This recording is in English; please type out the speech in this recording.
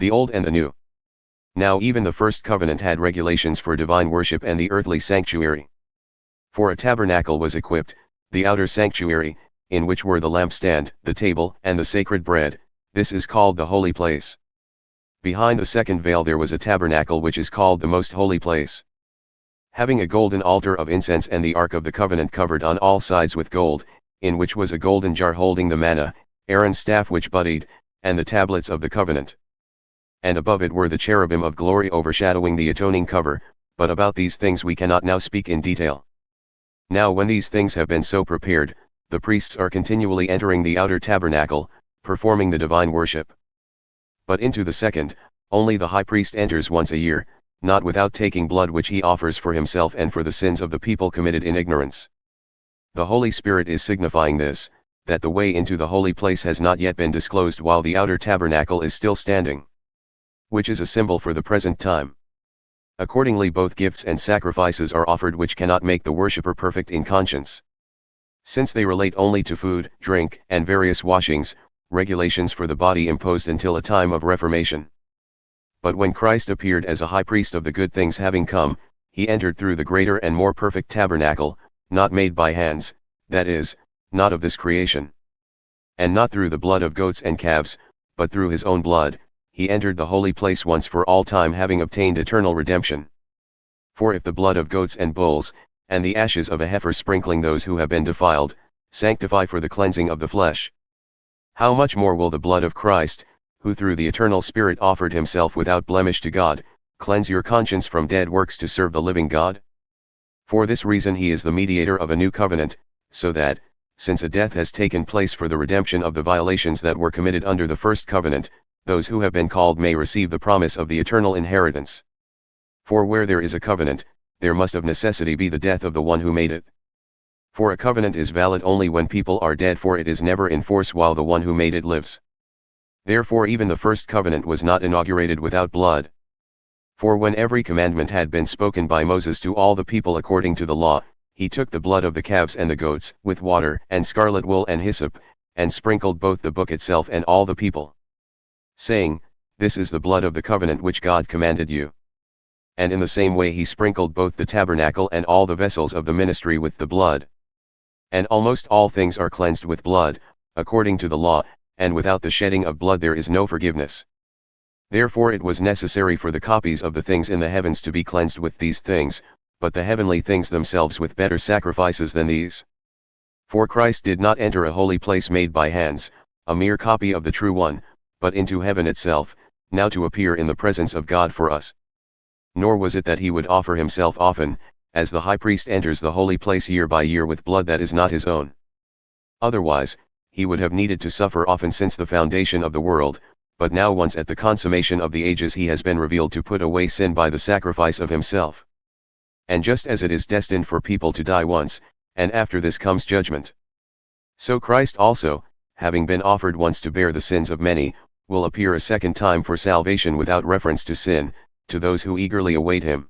the Old and the New. Now even the first covenant had regulations for divine worship and the earthly sanctuary. For a tabernacle was equipped, the outer sanctuary, in which were the lampstand, the table, and the sacred bread. This is called the holy place. Behind the second veil there was a tabernacle which is called the most holy place, having a golden altar of incense and the ark of the covenant covered on all sides with gold, in which was a golden jar holding the manna, Aaron's staff which budded, and the tablets of the covenant. And above it were the cherubim of glory overshadowing the atoning cover, but about these things we cannot now speak in detail. Now when these things have been so prepared, the priests are continually entering the outer tabernacle, performing the divine worship. But into the second, only the high priest enters once a year, not without taking blood which he offers for himself and for the sins of the people committed in ignorance. The Holy Spirit is signifying this, that the way into the holy place has not yet been disclosed while the outer tabernacle is still standing, which is a symbol for the present time. Accordingly both gifts and sacrifices are offered which cannot make the worshipper perfect in conscience, since they relate only to food, drink, and various washings, regulations for the body imposed until a time of reformation. But when Christ appeared as a high priest of the good things having come, he entered through the greater and more perfect tabernacle, not made by hands, that is, not of this creation. And not through the blood of goats and calves, but through his own blood, he entered the holy place once for all time, having obtained eternal redemption. For if the blood of goats and bulls, and the ashes of a heifer sprinkling those who have been defiled, sanctify for the cleansing of the flesh, how much more will the blood of Christ, who through the eternal Spirit offered himself without blemish to God, cleanse your conscience from dead works to serve the living God? For this reason he is the mediator of a new covenant, so that, since a death has taken place for the redemption of the violations that were committed under the first covenant, those who have been called may receive the promise of the eternal inheritance. For where there is a covenant, there must of necessity be the death of the one who made it. For a covenant is valid only when people are dead, for it is never in force while the one who made it lives. Therefore even the first covenant was not inaugurated without blood. For when every commandment had been spoken by Moses to all the people according to the law, he took the blood of the calves and the goats, with water and scarlet wool and hyssop, and sprinkled both the book itself and all the people, saying, This is the blood of the covenant which God commanded you. And in the same way he sprinkled both the tabernacle and all the vessels of the ministry with the blood. And almost all things are cleansed with blood, according to the law, and without the shedding of blood there is no forgiveness. Therefore it was necessary for the copies of the things in the heavens to be cleansed with these things, but the heavenly things themselves with better sacrifices than these. For Christ did not enter a holy place made by hands, a mere copy of the true one, but into heaven itself, now to appear in the presence of God for us. Nor was it that he would offer himself often, as the high priest enters the holy place year by year with blood that is not his own. Otherwise, he would have needed to suffer often since the foundation of the world, but now once at the consummation of the ages he has been revealed to put away sin by the sacrifice of himself. And just as it is destined for people to die once, and after this comes judgment, so Christ also, having been offered once to bear the sins of many, will appear a second time for salvation without reference to sin, to those who eagerly await him.